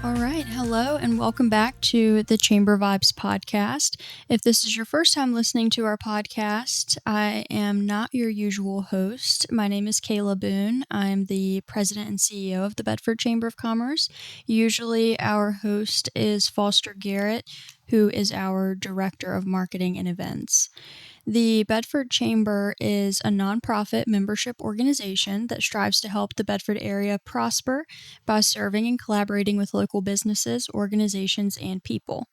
All right. Hello and welcome back to the Chamber Vibes podcast. If this is your first time listening to our podcast, I am not your usual host. My name is Kayla Boone. I'm the president and CEO of the Bedford Chamber of Commerce. Usually our host is Foster Garrett, who is our director of marketing and events. The Bedford Chamber is a nonprofit membership organization that strives to help the Bedford area prosper by serving and collaborating with local businesses, organizations, and people.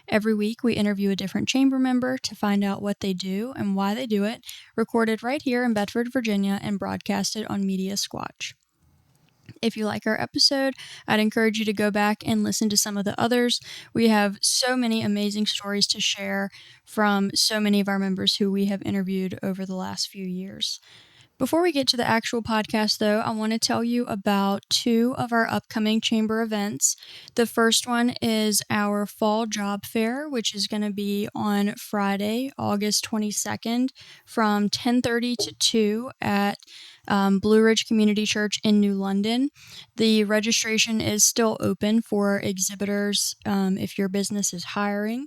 Every week, we interview a different chamber member to find out what they do and why they do it, recorded right here in Bedford, Virginia, and broadcasted on Media Squatch. If you like our episode, I'd encourage you to go back and listen to some of the others. We have so many amazing stories to share from so many of our members who we have interviewed over the last few years. Before we get to the actual podcast, though, I want to tell you about two of our upcoming chamber events. The first one is our Fall Job Fair, which is going to be on Friday, August 22nd from 10:30 to 2 at Blue Ridge Community Church in New London. The registration is still open for exhibitors if your business is hiring.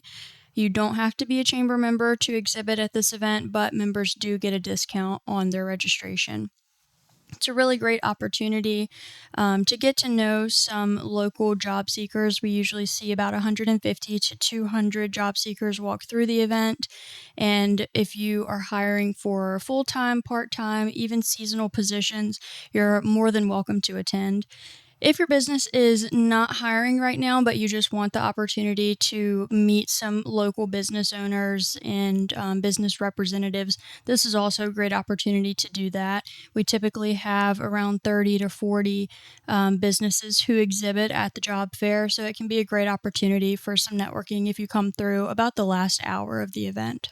You don't have to be a chamber member to exhibit at this event, but members do get a discount on their registration. It's a really great opportunity to get to know some local job seekers. We usually see about 150 to 200 job seekers walk through the event. And if you are hiring for full-time, part-time, even seasonal positions, you're more than welcome to attend. If your business is not hiring right now, but you just want the opportunity to meet some local business owners and business representatives, this is also a great opportunity to do that. We typically have around 30 to 40 businesses who exhibit at the job fair, so it can be a great opportunity for some networking if you come through about the last hour of the event.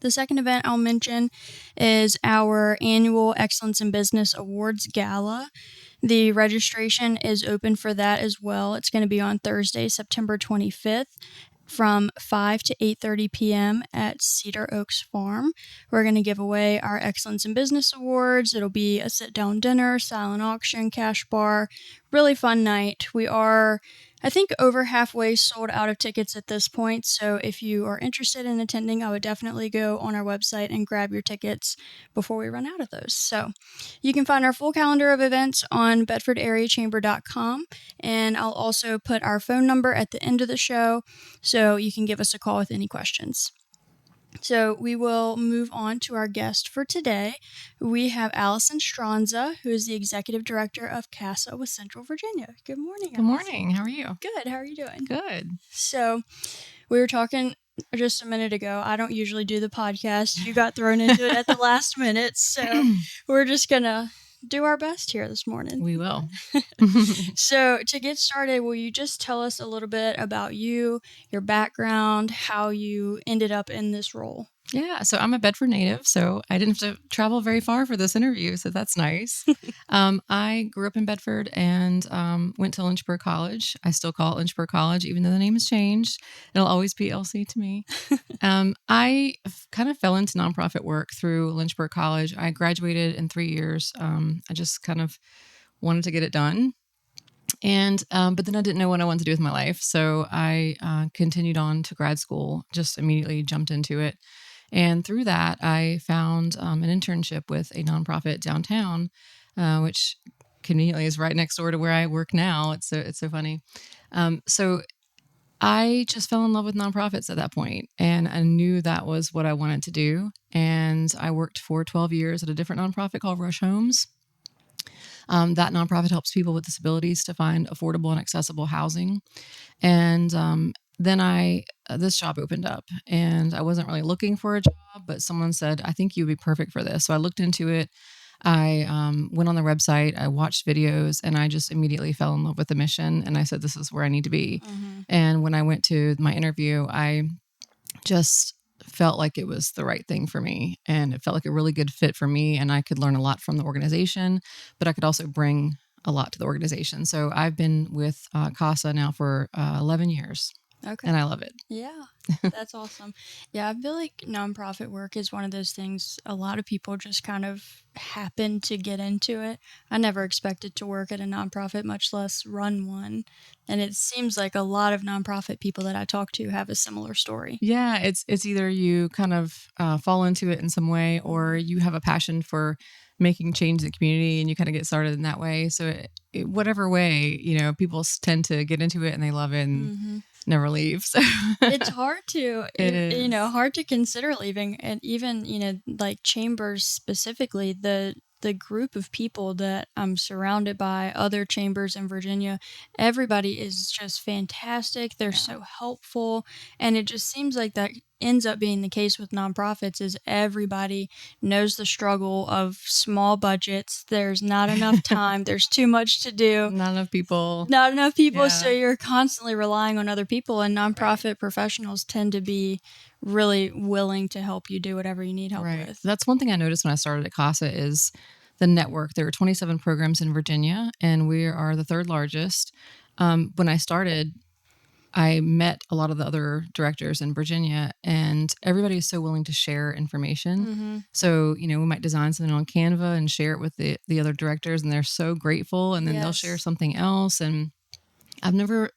The second event I'll mention is our annual Excellence in Business Awards Gala. The registration is open for that as well. It's going to be on Thursday, September 25th from 5 to 8:30 p.m. at Cedar Oaks Farm. We're going to give away our Excellence in Business Awards. It'll be a sit-down dinner, silent auction, cash bar, really fun night. We are, I think, over halfway sold out of tickets at this point, so if you are interested in attending, I would definitely go on our website and grab your tickets before we run out of those. So you can find our full calendar of events on bedfordareachamber.com, and I'll also put our phone number at the end of the show so you can give us a call with any questions. So we will move on to our guest for today. We have Alison Strand, who is the Executive Director of CASA with Central Virginia. Good morning, Good morning. How are you? Good. How are you doing? Good. So we were talking just a minute ago. I don't usually do the podcast. You got thrown into it at the last minute, so we're just going to do our best here this morning. We will. So to get started, will you just tell us a little bit about you, your background, how you ended up in this role? Yeah, so I'm a Bedford native, so I didn't have to travel very far for this interview, so that's nice. I grew up in Bedford and went to Lynchburg College. I still call it Lynchburg College, even though the name has changed. It'll always be LC to me. I kind of fell into nonprofit work through Lynchburg College. I graduated in 3 years. I just kind of wanted to get it done. And but then I didn't know what I wanted to do with my life, so I continued on to grad school, just immediately jumped into it. And through that, I found an internship with a nonprofit downtown, which conveniently is right next door to where I work now. It's so funny. So I just fell in love with nonprofits at that point, and I knew that was what I wanted to do. And I worked for 12 years at a different nonprofit called Rush Homes. That nonprofit helps people with disabilities to find affordable and accessible housing. And then this job opened up, and I wasn't really looking for a job, but someone said, I think you'd be perfect for this. So I looked into it. I went on the website, I watched videos, and I just immediately fell in love with the mission. And I said, this is where I need to be. Mm-hmm. And when I went to my interview, I just felt like it was the right thing for me, and it felt like a really good fit for me, and I could learn a lot from the organization, but I could also bring a lot to the organization. So I've been with CASA now for 11 years. Okay. and I love it. Yeah, that's awesome. Yeah, I feel like nonprofit work is one of those things a lot of people just kind of happen to get into it. I never expected to work at a nonprofit, much less run one. And it seems like a lot of nonprofit people that I talk to have a similar story. Yeah, it's either you kind of fall into it in some way, or you have a passion for making change in the community, and you kind of get started in that way. So whatever way, people tend to get into it and they love it and Mm-hmm. never leave. So It's hard to, it is. hard to consider leaving, and even, like chambers specifically, the group of people that I'm surrounded by, other chambers in Virginia, everybody is just fantastic. They're Yeah. so helpful, and it just seems like that ends up being the case with nonprofits is everybody knows the struggle of small budgets. There's not enough time, there's too much to do. Not enough people. Not enough people, Yeah. so you're constantly relying on other people, and nonprofit professionals tend to be really willing to help you do whatever you need help with. That's one thing I noticed when I started at CASA is the network. There are 27 programs in Virginia, and we are the third largest. When I started, I met a lot of the other directors in Virginia, and everybody is so willing to share information. Mm-hmm. So, we might design something on Canva and share it with the other directors, and they're so grateful. And then they'll share something else. And I've never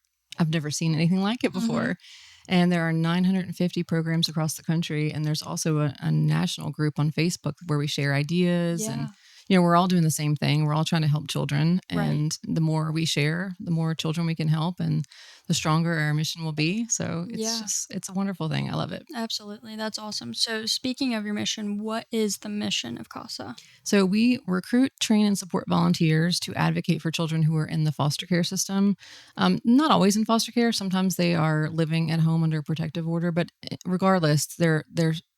seen anything like it before. Mm-hmm. And there are 950 programs across the country. And there's also a national group on Facebook where we share ideas. Yeah. And, we're all doing the same thing. We're all trying to help children. Right. And the more we share, the more children we can help, and the stronger our mission will be. So it's a wonderful thing. I love it. Absolutely. That's awesome. So speaking of your mission, what is the mission of CASA? So we recruit, train, and support volunteers to advocate for children who are in the foster care system. Not always in foster care. Sometimes they are living at home under a protective order. But regardless, they're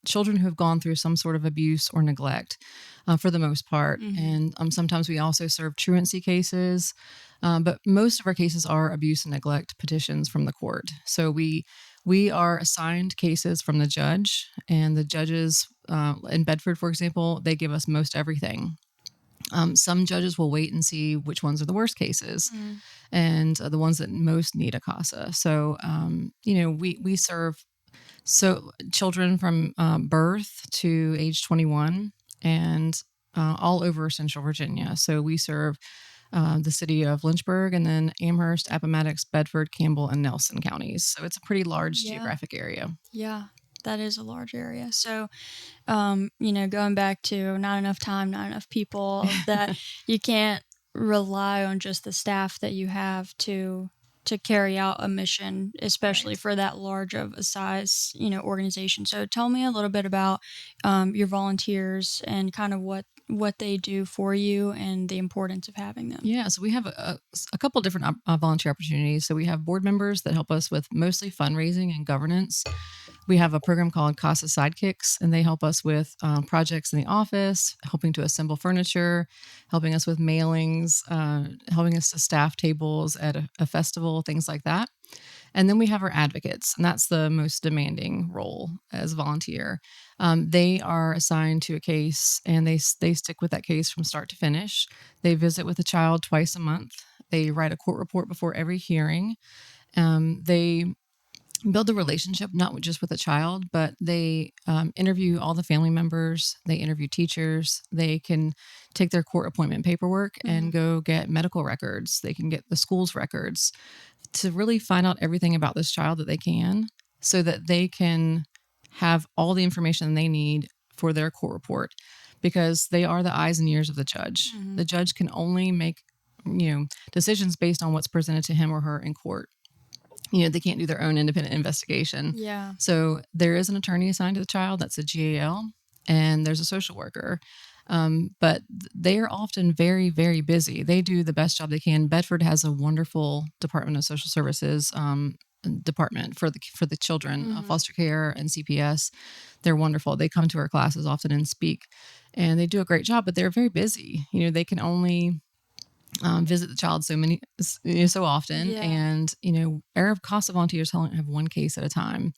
children who have gone through some sort of abuse or neglect for the most part. Mm-hmm. And sometimes we also serve truancy cases. But most of our cases are abuse and neglect petitions from the court. So we are assigned cases from the judge, and the judges in Bedford, for example, they give us most everything. Some judges will wait and see which ones are the worst cases and the ones that most need a CASA. So, we serve children from birth to age 21 and all over Central Virginia. So we serve the city of Lynchburg, and then Amherst, Appomattox, Bedford, Campbell, and Nelson counties. So it's a pretty large geographic area. Yeah, that is a large area. So, going back to not enough time, not enough people, that you can't rely on just the staff that you have to carry out a mission, especially for that large of a size, organization. So tell me a little bit about your volunteers and kind of what they do for you and the importance of having them. Yeah, so we have a couple different volunteer opportunities. So we have board members that help us with mostly fundraising and governance. We have a program called CASA Sidekicks, and they help us with projects in the office, helping to assemble furniture, helping us with mailings, helping us to staff tables at a festival, things like that. And then we have our advocates, and that's the most demanding role as a volunteer. They are assigned to a case, and they stick with that case from start to finish. They visit with a child twice a month. They write a court report before every hearing. They build a relationship, not just with a child, but they interview all the family members. They interview teachers. They can take their court appointment paperwork and go get medical records. They can get the school's records to really find out everything about this child that they can, so that they can have all the information they need for their court report, because they are the eyes and ears of the judge. The judge can only make, decisions based on what's presented to him or her in court. They can't do their own independent investigation. Yeah. So there is an attorney assigned to the child. That's a GAL, and there's a social worker. But they are often very, very busy. They do the best job they can. Bedford has a wonderful Department of Social Services department for the children, foster care and CPS. They're wonderful. They come to our classes often and speak, and they do a great job. But they're very busy. They can only visit the child so often. Yeah. And, our CASA volunteers have one case at a time.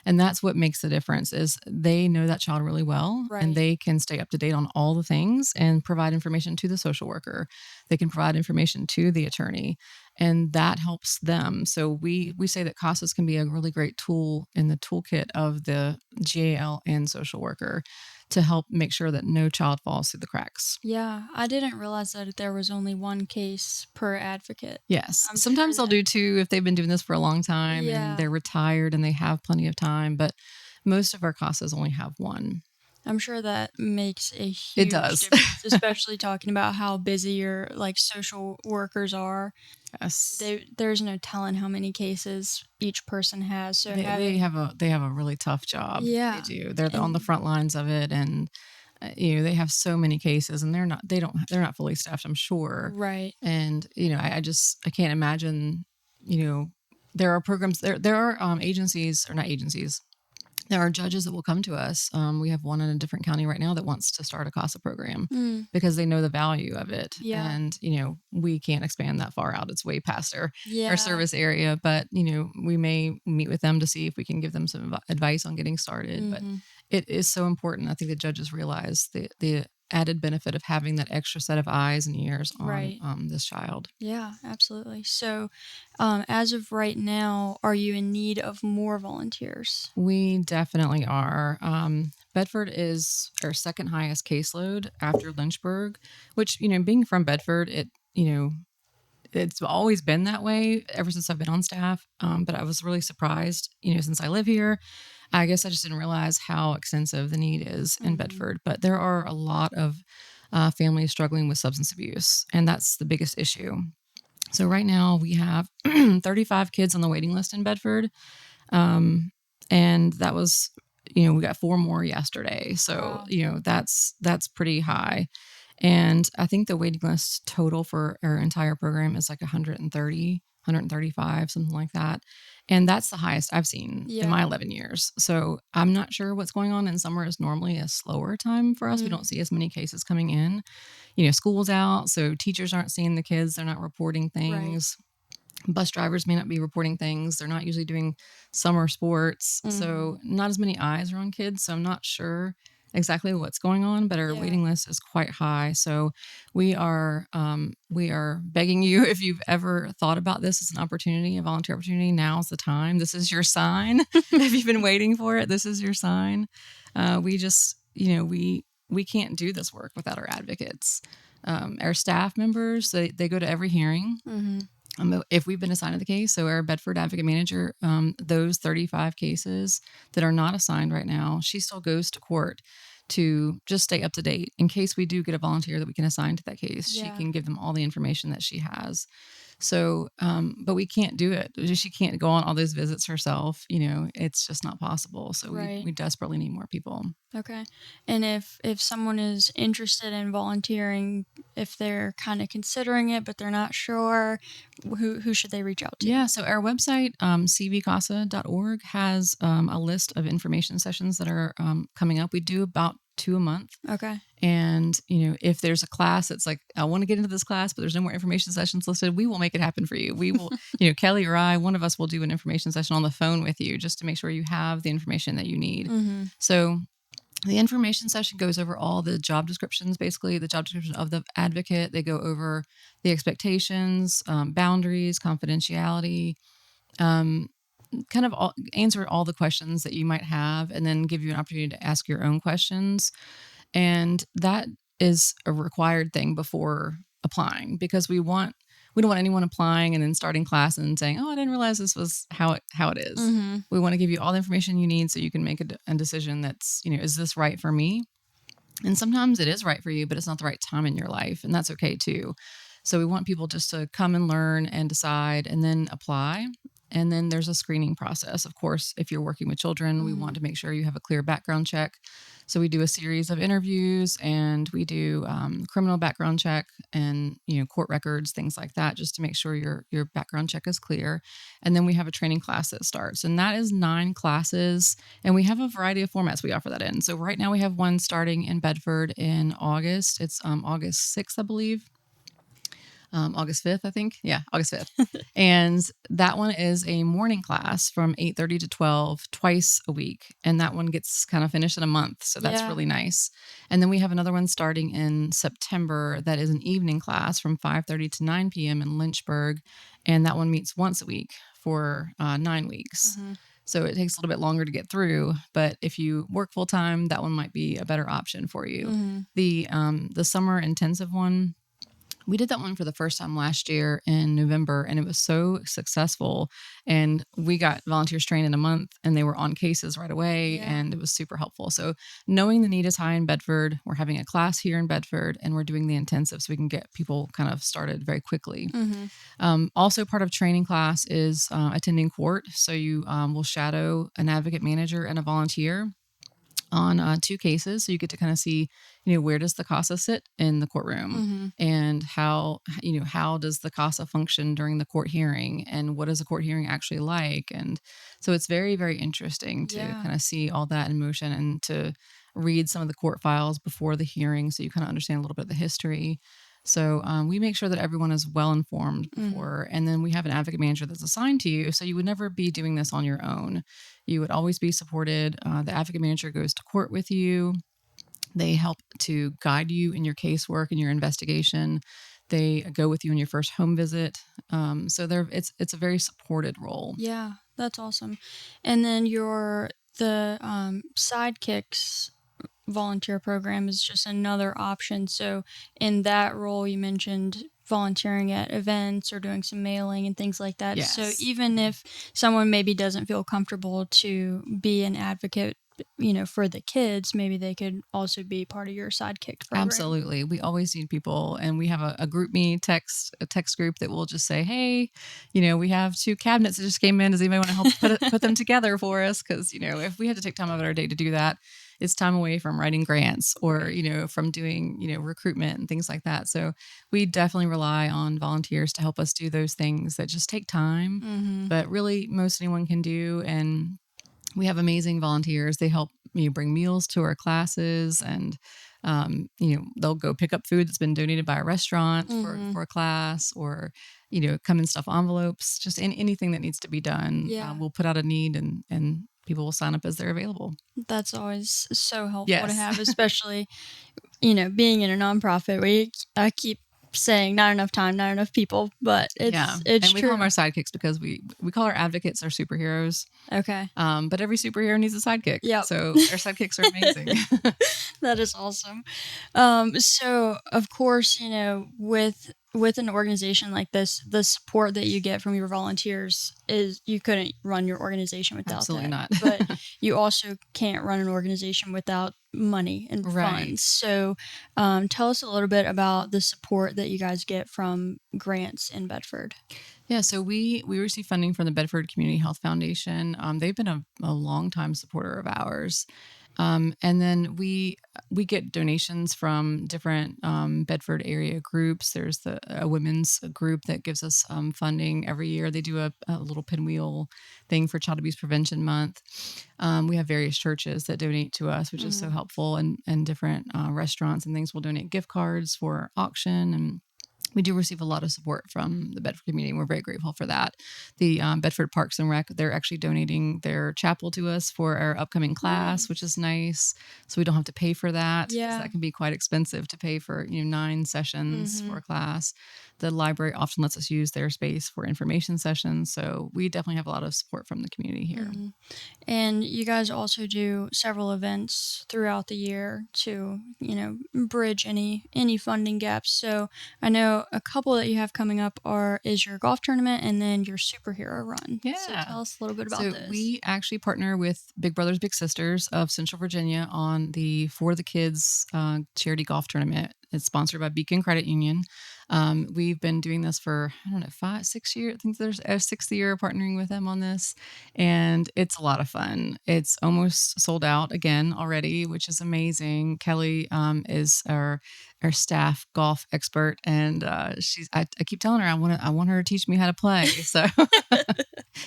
And that's what makes the difference is they know that child really well, Right. and they can stay up to date on all the things and provide information to the social worker. They can provide information to the attorney. and that helps them. So we say that CASAs can be a really great tool in the toolkit of the GAL and social worker to help make sure that no child falls through the cracks. Yeah, I didn't realize that there was only one case per advocate. Yes. I'm Sometimes sure they'll do two if they've been doing this for a long time and Yeah. they're retired and they have plenty of time, but most of our CASAs only have one. I'm sure that makes a It huge does. difference, especially talking about how busy your like social workers are. Yes. There's no telling how many cases each person has. So They having have a really tough job. They Yeah. do. They're on the And front lines of it, and they have so many cases, and they're not fully staffed, I'm sure. right. And I can't imagine. There are programs. There are agencies, or not agencies. There are judges that will come to us. We have one in a different county right now that wants to start a CASA program Mm, because they know the value of it. yeah. And, we can't expand that far out. It's way past our Yeah. service area. But, we may meet with them to see if we can give them some advice on getting started. But Mhm. it is so important. I think the judges realize the added benefit of having that extra set of eyes and ears on Right. this child. Yeah, absolutely. So, as of right now, are you in need of more volunteers? We definitely are. Bedford is our second highest caseload after Lynchburg, which, being from Bedford, it's always been that way ever since I've been on staff. But I was really surprised, since I live here. I guess I just didn't realize how extensive the need is in Mhm. Bedford. But there are a lot of families struggling with substance abuse, and that's the biggest issue. So right now we have 35 kids on the waiting list in Bedford. And that was, we got 4 more yesterday. So, Wow. that's pretty high. And I think the waiting list total for our entire program is like 130, 135, something like that. And that's the highest I've seen in my Yeah. 11 years. So I'm not sure what's going on. And summer is normally a slower time for us. We don't see as many cases coming in. School's out, so teachers aren't seeing the kids. They're not reporting Right. things. Bus drivers may not be reporting things. They're not usually doing summer sports. So not as many eyes are on kids. So I'm not sure exactly what's going on, but our Yeah. waiting list is quite high. So we are begging you, if you've ever thought about this as an opportunity, a volunteer opportunity, now's the time. This is your sign. If you've been waiting for it, this is your sign. We just, we can't do this work without our advocates. Our staff members, they go to every hearing. Mm-hmm. If we've been assigned to the case, so our Bedford advocate manager, those 35 cases that are not assigned right now, she still goes to court to just stay up to date in case we do get a volunteer that we can assign to that case. Yeah. She can give them all the information that she has. So, but we can't do it. She can't go on all those visits herself. It's just not possible. So Right. we desperately need more people. Okay. And if someone is interested in volunteering, if they're kind of considering it but they're not sure, who should they reach out to? Yeah, so our website, cbcasa.org, has a list of information sessions that are coming up. We do about 2 a month. Okay. And, if there's a class that's like, I want to get into this class, but there's no more information sessions listed, we will make it happen for you. We will, Kelly or I, one of us will do an information session on the phone with you just to make sure you have the information that you need. Mm-hmm. So the information session goes over all the job descriptions, basically the job description of the advocate. They go over the expectations, boundaries, confidentiality, kind of answer all the questions that you might have, and then give you an opportunity to ask your own questions. And that is a required thing before applying, because we don't want anyone applying and then starting class and saying, "Oh, I didn't realize this was how it is." Mm-hmm. We want to give you all the information you need so you can make a decision that's, is this right for me? And sometimes it is right for you, but it's not the right time in your life, and that's okay too. So we want people just to come and learn and decide and then apply. And then there's a screening process. Of course, if you're working with children, we want to make sure you have a clear background check. So we do a series of interviews, and we do criminal background check and, court records, things like that, just to make sure your background check is clear. And then we have a training class that starts, and that is 9 classes. And we have a variety of formats we offer that in. So right now we have one starting in Bedford in August. It's August 6th, I believe. August 5th, I think. Yeah, August 5th. And that one is a morning class from 8:30 to 12 twice a week. And that one gets kind of finished in a month. So that's really nice. And then we have another one starting in September that is an evening class from 5:30 to 9 p.m. in Lynchburg. And that one meets once a week for 9 weeks. So it takes a little bit longer to get through, but if you work full time, that one might be a better option for you. The summer intensive one, we did that one for the first time last year in November, and it was so successful. And we got volunteers trained in a month, and they were on cases right away, and it was super helpful. So knowing the need is high in Bedford, we're having a class here in Bedford, and we're doing the intensive so we can get people kind of started very quickly. Also, part of training class is attending court. So you will shadow an advocate manager and a volunteer on 2 cases. So you get to kind of see, where does the CASA sit in the courtroom and how does the CASA function during the court hearing and what is a court hearing actually like? And so it's very, very interesting to kind of see all that in motion and to read some of the court files before the hearing. So you kind of understand a little bit of the history. So we make sure that everyone is well informed before, and then we have an advocate manager that's assigned to you. So you would never be doing this on your own. You would always be supported. The advocate manager goes to court with you. They help to guide you in your casework and your investigation. They go with you in your first home visit. So it's a very supported role. Yeah, that's awesome. And then the sidekicks volunteer program is just another option. So in that role, you mentioned volunteering at events or doing some mailing and things like that. Yes. So even if someone maybe doesn't feel comfortable to be an advocate, for the kids, maybe they could also be part of your sidekick program. Absolutely. We always need people, and we have a group me text group that will just say, hey, we have 2 cabinets that just came in. Does anybody want to help put them together for us? Because, if we had to take time out of our day to do that, it's time away from writing grants or, from doing, recruitment and things like that. So we definitely rely on volunteers to help us do those things that just take time, but really most anyone can do. And we have amazing volunteers. They help bring meals to our classes, and they'll go pick up food that's been donated by a restaurant for a class, or come and stuff envelopes. Just anything that needs to be done. We'll put out a need, and people will sign up as they're available. That's always so helpful to have, especially being in a nonprofit. I keep saying not enough time, not enough people, but it's and we true. call them our sidekicks because we call our advocates our superheroes. Okay. But every superhero needs a sidekick. Yep. So our sidekicks are amazing. That is awesome. So of course, with an organization like this, the support that you get from your volunteers is you couldn't run your organization without Absolutely that. not. But you also can't run an organization without money and funds. So tell us a little bit about the support that you guys get from grants in Bedford. Yeah, so we receive funding from the Bedford Community Health Foundation. They've been a long-time supporter of ours. And then we get donations from different Bedford area groups. There's a women's group that gives us funding every year. They do a little pinwheel thing for Child Abuse Prevention Month. We have various churches that donate to us, which is so helpful, and different restaurants and things will donate gift cards for auction, and we do receive a lot of support from the Bedford community, and we're very grateful for that. The Bedford Parks and Rec, they're actually donating their chapel to us for our upcoming class, which is nice. So we don't have to pay for that. Yeah. That can be quite expensive to pay for 9 sessions for a class. The library often lets us use their space for information sessions. So we definitely have a lot of support from the community here. And you guys also do several events throughout the year to, bridge any funding gaps. So I know a couple that you have coming up is your golf tournament and then your superhero run. Yeah. So tell us a little bit about this. this. We actually partner with Big Brothers Big Sisters of Central Virginia on the For the Kids charity golf tournament. It's sponsored by Beacon Credit Union. We've been doing this for, 5, 6 years. I think there's a 6th year partnering with them on this, and it's a lot of fun. It's almost sold out again already, which is amazing. Kelly is our staff golf expert, and I keep telling her I want her to teach me how to play. So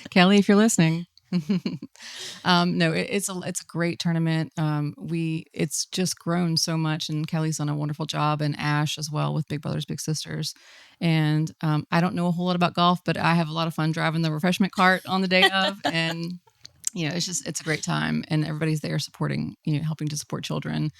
Kelly, if you're listening, No, it's a great tournament. It's just grown so much, and Kelly's done a wonderful job, and Ash as well with Big Brothers Big Sisters. And I don't know a whole lot about golf, but I have a lot of fun driving the refreshment cart on the day of, and it's a great time, and everybody's there supporting, helping to support children.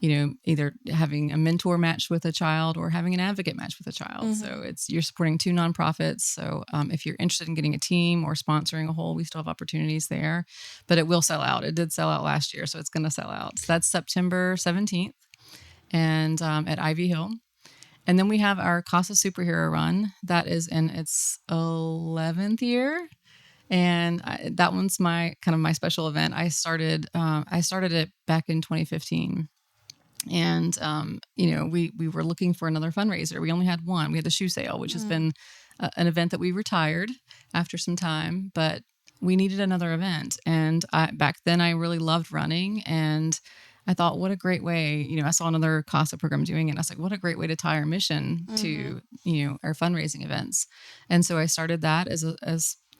Either having a mentor match with a child or having an advocate match with a child. So you're supporting two nonprofits. So if you're interested in getting a team or sponsoring a whole, we still have opportunities there, but it will sell out. It did sell out last year, so it's going to sell out. So that's September 17th and at Ivy Hill. And then we have our CASA Superhero Run. That is in its 11th year. And that one's my special event. I started it back in 2015. And, we were looking for another fundraiser. We only had one. We had the shoe sale, which has been an event that we retired after some time, but we needed another event. And back then I really loved running, and I thought, what a great way, I saw another CASA program doing it. And I was like, what a great way to tie our mission to, our fundraising events. And so I started that as a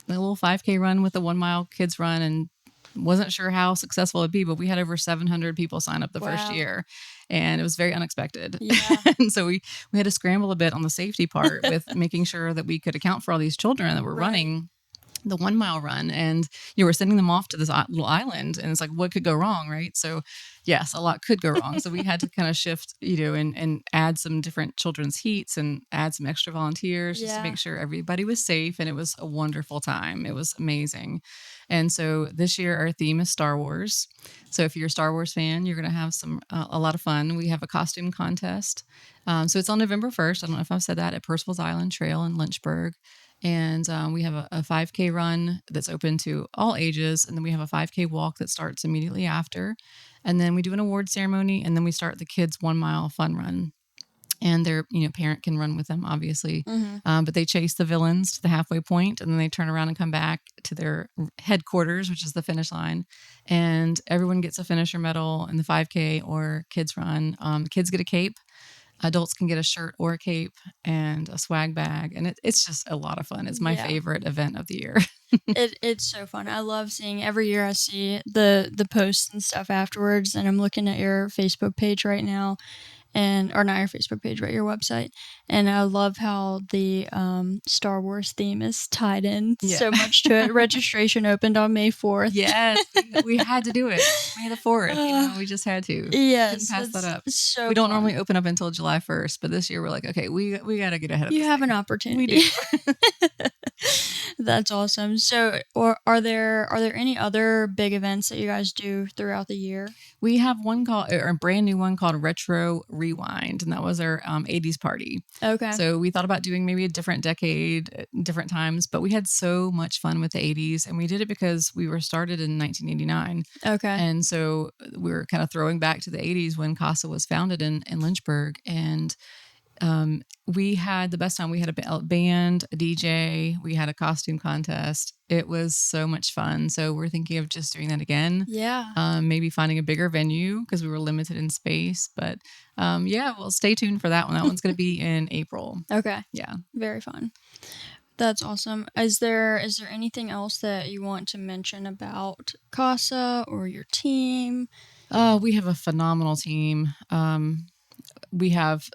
little 5K run with a 1 mile kids run, and wasn't sure how successful it'd be, but we had over 700 people sign up the first year, and it was very unexpected. Yeah. And so we had to scramble a bit on the safety part with making sure that we could account for all these children that were running the 1 mile run, and you were sending them off to this little island, and it's like, what could go wrong, right? So yes, a lot could go wrong. So we had to kind of shift, and add some different children's heats and add some extra volunteers just to make sure everybody was safe. And it was a wonderful time. It was amazing. And so this year our theme is Star Wars. So if you're a Star Wars fan, you're going to have a lot of fun. We have a costume contest. So it's on November 1st. I don't know if I've said that, at Percival's Island Trail in Lynchburg. And we have a 5K run that's open to all ages. And then we have a 5K walk that starts immediately after. And then we do an award ceremony. And then we start the kids' 1 mile fun run. And their parent can run with them, obviously. But they chase the villains to the halfway point, and then they turn around and come back to their headquarters, which is the finish line. And everyone gets a finisher medal in the 5K or kids run. Kids get a cape. Adults can get a shirt or a cape and a swag bag. And it's just a lot of fun. It's my favorite event of the year. It's so fun. I love seeing, every year I see the posts and stuff afterwards, and I'm looking at your Facebook page right now. Or not your Facebook page, but your website. And I love how the Star Wars theme is tied in so much to it. Registration opened on May 4th. Yes, we had to do it. May the 4th, we just had to. Yes. Couldn't pass that up. So we don't normally open up until July 1st, but this year we're like, okay, we got to get ahead of You this have thing. an opportunity. We do. That's awesome. So, are there any other big events that you guys do throughout the year? We have a brand new one called Retro Rewind, and that was our 80s party. Okay. So we thought about doing maybe a different decade, different times, but we had so much fun with the 80s, and we did it because we were started in 1989. Okay. And so we were kind of throwing back to the 80s when CASA was founded in Lynchburg, and we had the best time. We had a band, a DJ, we had a costume contest. It was so much fun. So we're thinking of just doing that again. Yeah. Maybe finding a bigger venue because we were limited in space. But well, stay tuned for that one. That one's going to be in April. Okay. Yeah. Very fun. That's awesome. Is there anything else that you want to mention about CASA or your team? We have a phenomenal team. We have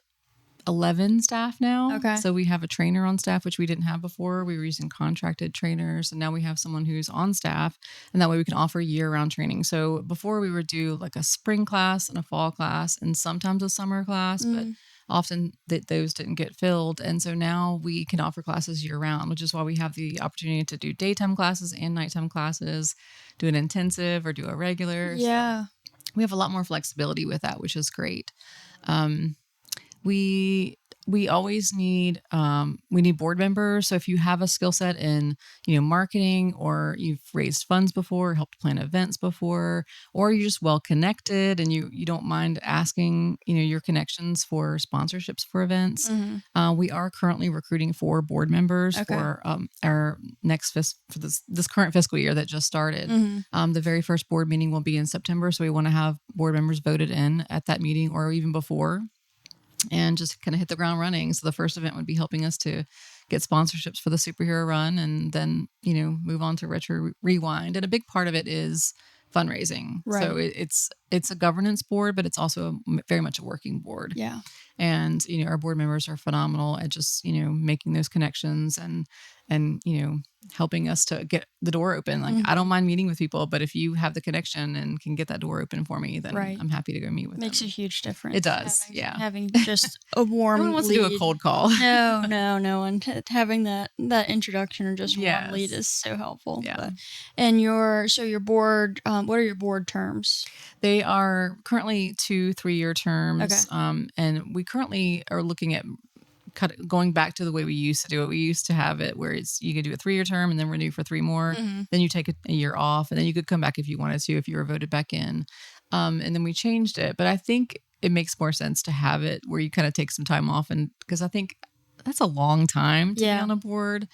11 staff now. Okay. So we have a trainer on staff, which we didn't have before. We were using contracted trainers, and now we have someone who's on staff, and that way we can offer year-round training. So before we would do like a spring class and a fall class and sometimes a summer class, but often those didn't get filled. And so now we can offer classes year-round, which is why we have the opportunity to do daytime classes and nighttime classes, do an intensive or do a regular. Yeah. So we have a lot more flexibility with that, which is great. We always need board members. So if you have a skill set in, marketing, or you've raised funds before, helped plan events before, or you're just well connected and you don't mind asking, your connections for sponsorships for events. We are currently recruiting 4 board members for our next for this current fiscal year that just started. The very first board meeting will be in September. So we want to have board members voted in at that meeting or even before. and just kind of hit the ground running. So the first event would be helping us to get sponsorships for the superhero run, and then, move on to Retro Rewind. And a big part of it is fundraising. Right. So it's a governance board, but it's also very much a working board. Yeah. And, our board members are phenomenal at just, making those connections and, helping us to get the door open. Like, I don't mind meeting with people, but if you have the connection and can get that door open for me, then I'm happy to go meet with them. Makes a huge difference. It does. Having just a warm no one wants lead. to do a cold call. No one. Having that introduction or just warm lead is so helpful. Yeah. And your board, what are your board terms? They are currently 2-3-year terms. Okay. And we currently are looking at going back to the way we used to do it. We used to have it where you could do a 3-year term and then renew for 3 more. Then you take a year off, and then you could come back if you wanted to, if you were voted back in. And then we changed it. But I think it makes more sense to have it where you kind of take some time off, and because I think that's a long time to be on a board.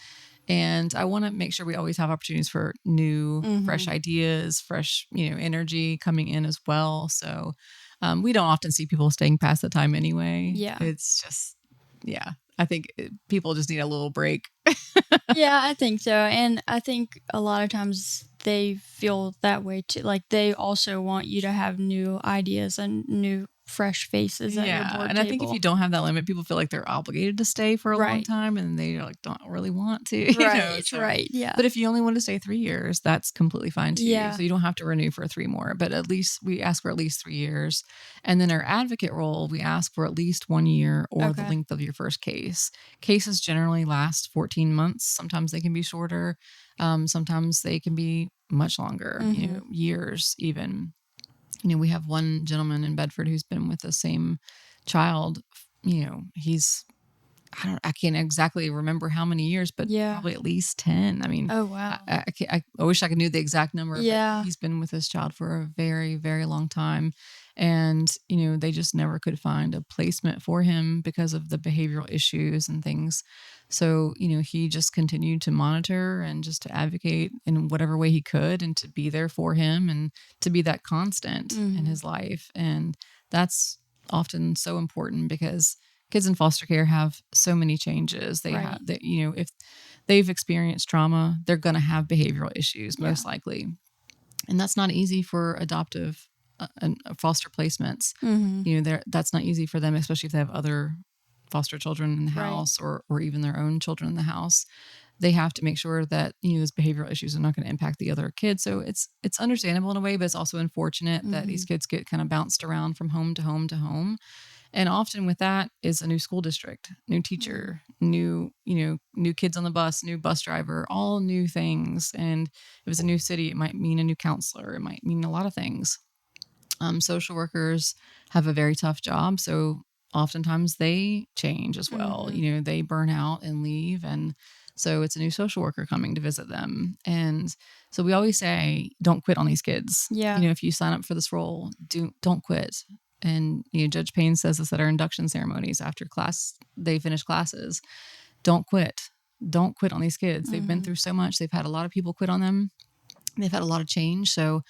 And I want to make sure we always have opportunities for new, fresh ideas, fresh, energy coming in as well. So we don't often see people staying past the time anyway. Yeah. It's just, I think people just need a little break. Yeah, I think so. And I think a lot of times they feel that way too. Like, they also want you to have new ideas and new fresh faces at your board and table. I think if you don't have that limit, people feel like they're obligated to stay for a long time, and they don't really want to. Right. Yeah. But if you only want to stay 3 years, that's completely fine too. Yeah. So you don't have to renew for 3 more, but at least we ask for at least 3 years. And then our advocate role, we ask for at least 1 year or the length of your first case. Cases generally last 14 months. Sometimes they can be shorter. Sometimes they can be much longer, years even. We have one gentleman in Bedford who's been with the same child. He's, I can't exactly remember how many years, but probably at least 10. I mean, oh, wow. I wish I could know the exact number. Yeah. But he's been with this child for a very, very long time. And, they just never could find a placement for him because of the behavioral issues and things. So, he just continued to monitor and just to advocate in whatever way he could, and to be there for him and to be that constant in his life. And that's often so important because kids in foster care have so many changes. They have that, if they've experienced trauma, they're going to have behavioral issues most likely. And that's not easy for adoptive foster placements. That's not easy for them, especially if they have other foster children in the house or even their own children in the house. They have to make sure that, those behavioral issues are not going to impact the other kids. So it's understandable in a way, but it's also unfortunate that these kids get kind of bounced around from home to home to home. And often with that is a new school district, new teacher, new kids on the bus, new bus driver, all new things. And if it's a new city, it might mean a new counselor. It might mean a lot of things. Social workers have a very tough job. So oftentimes they change as well. They burn out and leave. And so it's a new social worker coming to visit them. And so we always say, don't quit on these kids. Yeah. If you sign up for this role, don't quit. And, Judge Payne says this at our induction ceremonies after they finish classes. Don't quit. Don't quit on these kids. They've been through so much. They've had a lot of people quit on them. They've had a lot of change. So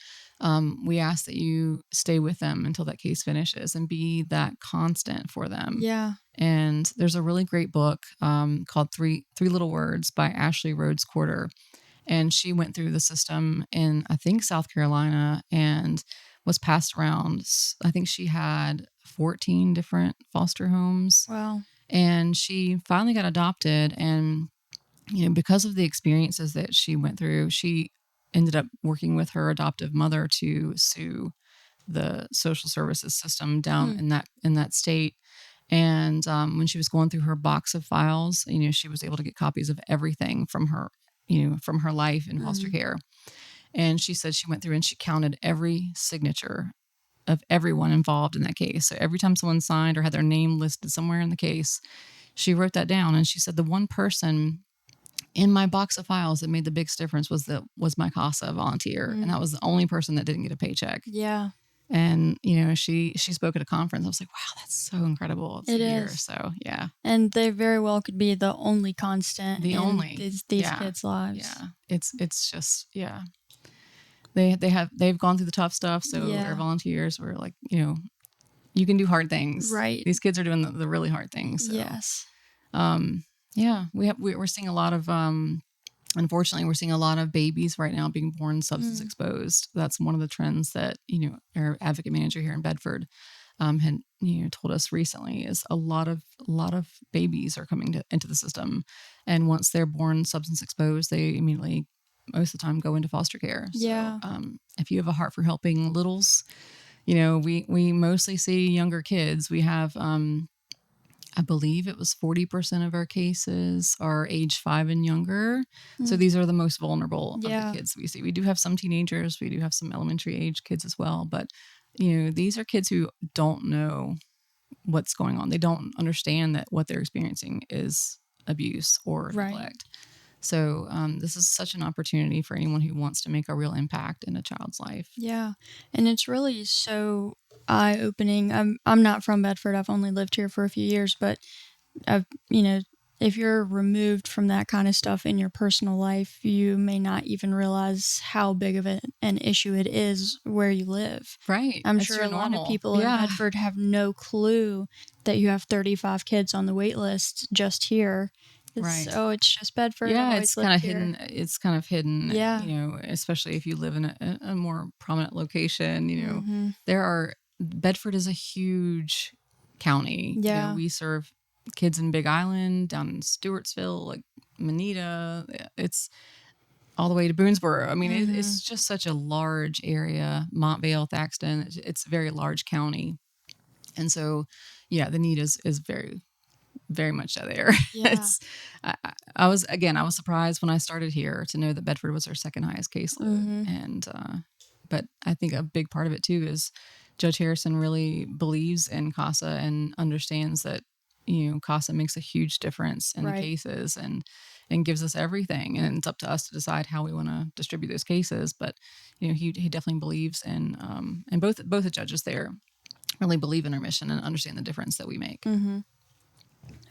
we ask that you stay with them until that case finishes and be that constant for them. Yeah. And there's a really great book called Three Little Words by Ashley Rhodes Porter. And she went through the system in, I think, South Carolina, and was passed around. I think she had 14 different foster homes. Wow. And she finally got adopted. And, because of the experiences that she went through, she ended up working with her adoptive mother to sue the social services system down in that state. And when she was going through her box of files, she was able to get copies of everything from her life in foster care. And she said she went through and she counted every signature of everyone involved in that case. So every time someone signed or had their name listed somewhere in the case, she wrote that down. And she said the one person in my box of files that made the biggest difference was my CASA volunteer. And that was the only person that didn't get a paycheck. Yeah. And, she spoke at a conference. I was like, wow, that's so incredible. It is. So, yeah. And they very well could be the only constant in these kids' lives. Yeah. It's just, yeah. They've gone through the tough stuff. So our volunteers were like, you you can do hard things. Right. These kids are doing the really hard things. So. Yes. Yeah, we're seeing a lot of, unfortunately, we're seeing a lot of babies right now being born substance exposed. That's one of the trends that, our advocate manager here in Bedford had told us recently is a lot of babies are coming into the system, and once they're born substance exposed, they immediately, most of the time, go into foster care. Yeah. So if you have a heart for helping littles, we mostly see younger kids. We have I believe it was 40% of our cases are age 5 and younger. So these are the most vulnerable of the kids we see. We do have some teenagers. We do have some elementary age kids as well. But, these are kids who don't know what's going on. They don't understand that what they're experiencing is abuse or neglect. So this is such an opportunity for anyone who wants to make a real impact in a child's life. Yeah. And it's really so eye-opening. I'm not from Bedford. I've only lived here for a few years, but if you're removed from that kind of stuff in your personal life, you may not even realize how big of an issue it is where you live. Right. I'm sure a lot of people in Bedford have no clue that you have 35 kids on the wait list just here. Right. Oh, it's just Bedford. Yeah, it's kind of hidden. It's kind of hidden. Yeah. Especially if you live in a more prominent location. Bedford is a huge county. Yeah. We serve kids in Big Island, down in Stewartsville, like Manita. It's all the way to Boonesboro. I mean, it's just such a large area. Montvale, Thaxton. It's a very large county, and so the need is very, very much there. Yeah. I was surprised when I started here to know that Bedford was our second highest caseload. And, but I think a big part of it too is Judge Harrison really believes in CASA and understands that, CASA makes a huge difference in the cases and gives us everything. And it's up to us to decide how we want to distribute those cases. But, he definitely believes in, and both the judges there really believe in our mission and understand the difference that we make.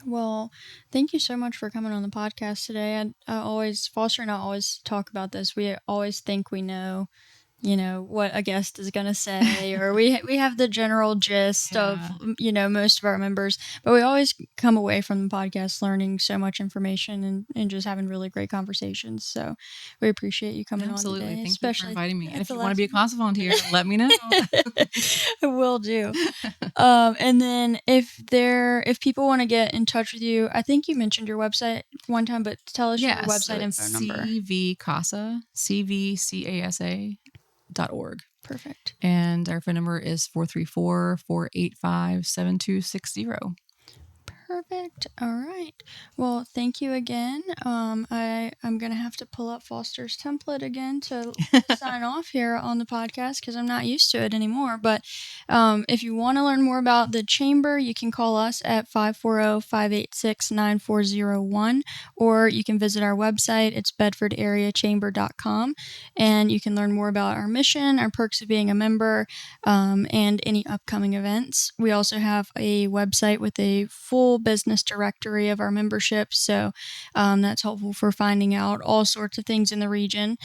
Well, thank you so much for coming on the podcast today. Foster and I always talk about this. We always think we know, what a guest is going to say, or we have the general gist of, most of our members, but we always come away from the podcast learning so much information and just having really great conversations. So we appreciate you coming on today. Thank especially you for inviting me. And if you want to be a CASA volunteer, let me know. I will do. And then if people want to get in touch with you, I think you mentioned your website one time, but tell us your website and phone number. CVCASA.org. Perfect. And our phone number is 434-485-7260. Perfect. All right. Well, thank you again. I'm going to have to pull up Foster's template again to sign off here on the podcast because I'm not used to it anymore. But if you want to learn more about the Chamber, you can call us at 540-586-9401, or you can visit our website. It's bedfordareachamber.com, and you can learn more about our mission, our perks of being a member, and any upcoming events. We also have a website with a full business directory of our membership, so that's helpful for finding out all sorts of things in the region.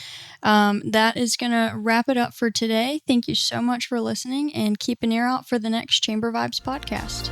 That is going to wrap it up for today. Thank you so much for listening, and keep an ear out for the next Chamber Vibes podcast.